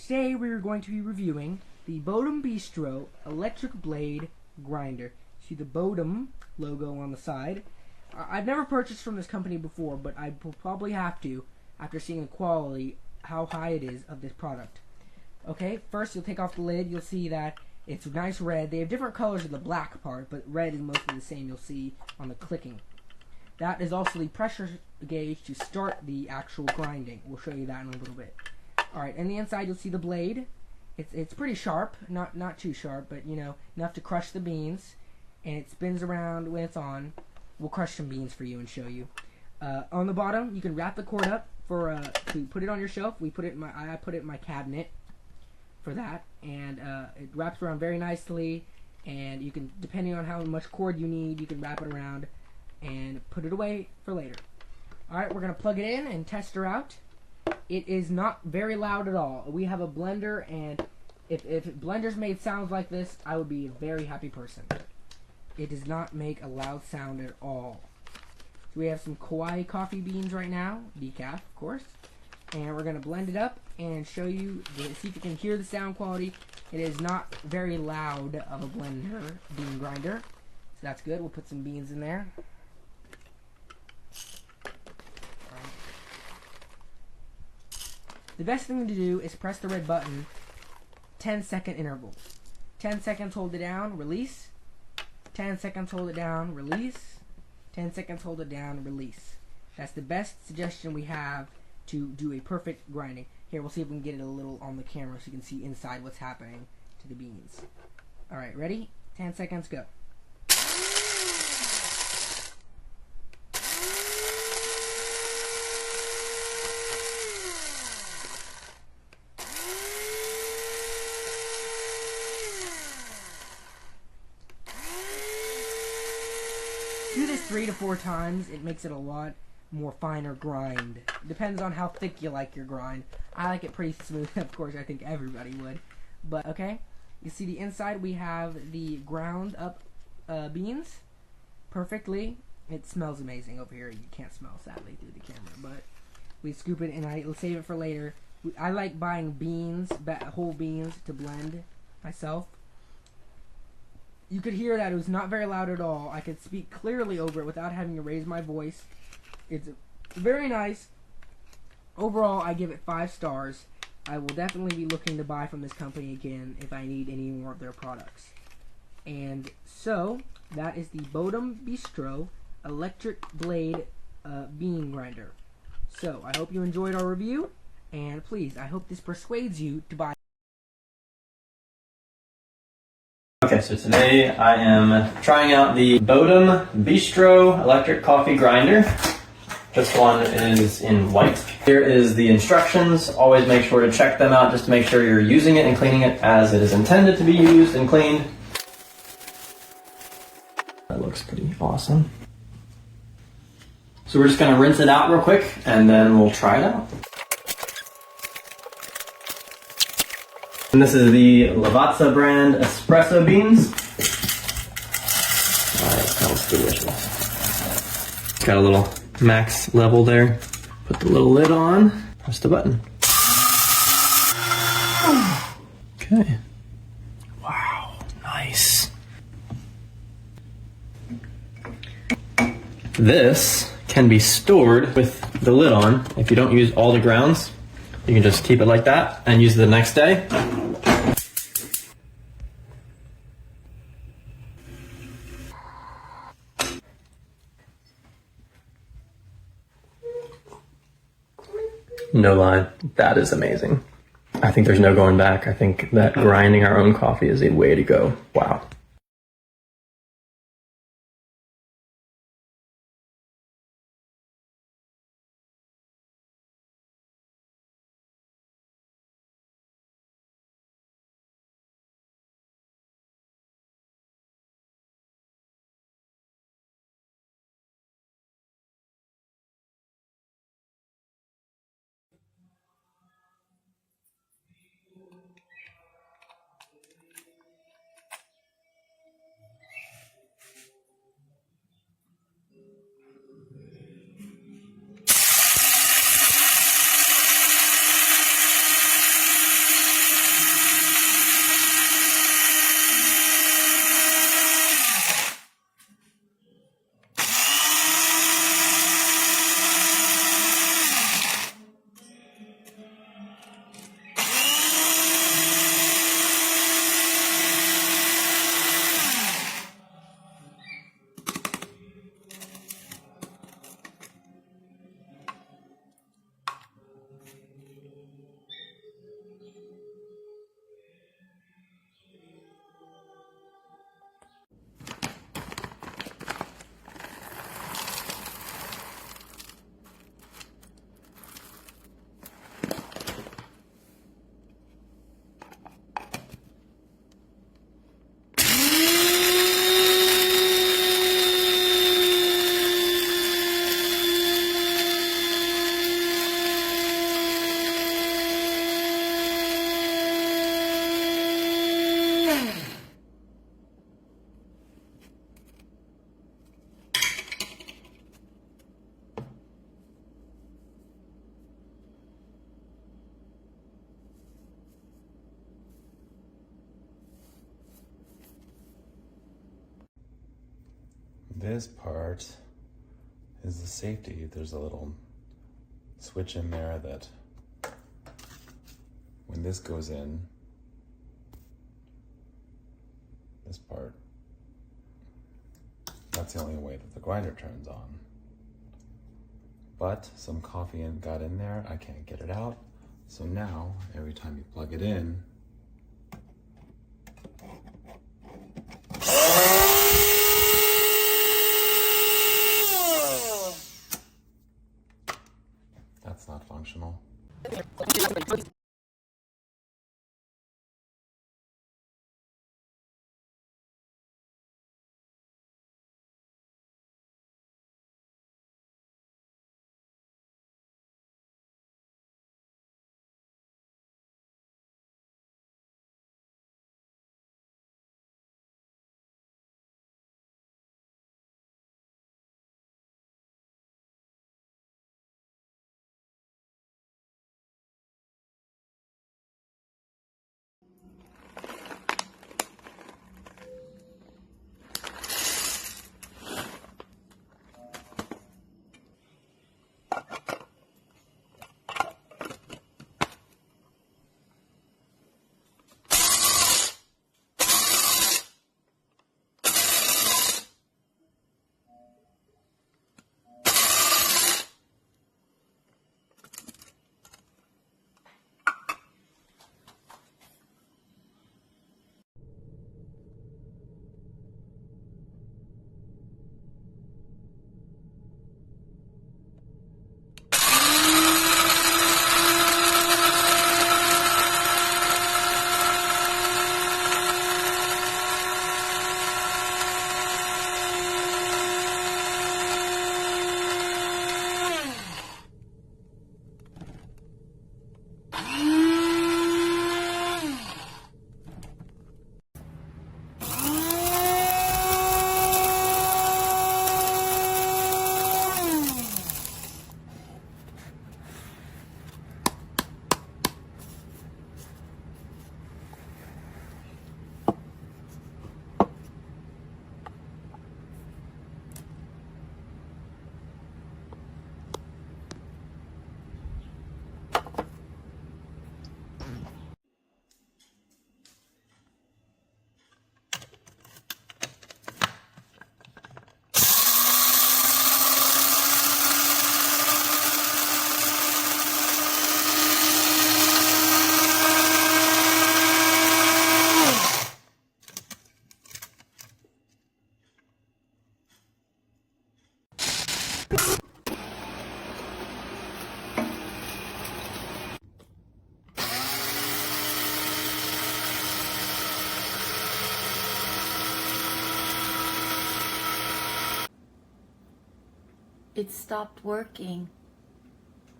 Today we are going to be reviewing the Bodum Bistro electric blade grinder. See the Bodum logo on the side. I've never purchased from this company before, but I will probably have to after seeing the quality, how high it is of this product. Okay, first you'll take off the lid. You'll see that it's nice red. They have different colors in the black part, but red is mostly the same. You'll see on the clicking. That is also the pressure gauge to start the actual grinding. We'll show you that in a little bit. Alright, and the inside you'll see the blade. It's pretty sharp, not too sharp, but you know, enough to crush the beans. And it spins around when it's on. We'll crush some beans for you and show you. On the bottom, you can wrap the cord up for to put it on your shelf. I put it in my cabinet for that, and it wraps around very nicely. And you can, depending on how much cord you need, you can wrap it around and put it away for later. Alright, we're gonna plug it in and test her out. It is not very loud at all. We have a blender, and if blenders made sounds like this, I would be a very happy person. It does not make a loud sound at all. So we have some Kauai coffee beans right now, decaf, of course, and we're gonna blend it up and show you, see if you can hear the sound quality. It is not very loud of a blender bean grinder, so that's good. We'll put some beans in there. The best thing to do is press the red button 10-second intervals. 10 seconds, hold it down, release. 10 seconds, hold it down, release. 10 seconds, hold it down, release. That's the best suggestion we have to do a perfect grinding. Here, we'll see if we can get it a little on the camera so you can see inside what's happening to the beans. Alright, ready? 10 seconds, go. Do this 3 to 4 times. It makes it a lot more finer grind. Depends on how thick you like your grind. I like it pretty smooth. Of course, I think everybody would. But, okay. You see the inside, we have the ground up beans perfectly. It smells amazing over here. You can't smell, sadly, through the camera. But we scoop it, and I'll save it for later. I like buying beans, whole beans, to blend myself. You could hear that it was not very loud at all. I could speak clearly over it without having to raise my voice. It's very nice. Overall, I give it 5 stars. I will definitely be looking to buy from this company again if I need any more of their products. And so, that is the Bodum Bistro electric blade bean grinder. So, I hope you enjoyed our review, and please, I hope this persuades you to buy. Okay, so today I am trying out the Bodum Bistro electric coffee grinder. This one is in white. Here is the instructions. Always make sure to check them out just to make sure you're using it and cleaning it as it is intended to be used and cleaned. That looks pretty awesome. So we're just going to rinse it out real quick and then we'll try it out. And this is the Lavazza brand espresso beans. Alright, smells delicious. Got a little max level there. Put the little lid on, press the button. Okay. Wow, nice. This can be stored with the lid on. If you don't use all the grounds, you can just keep it like that and use it the next day. No lie, that is amazing. I think there's no going back. I think that grinding our own coffee is a way to go. Wow. This part is the safety. There's a little switch in there that when this goes in, this part, that's the only way that the grinder turns on. But some coffee got in there, I can't get it out. So now, every time you plug it in, that's not functional. It stopped working.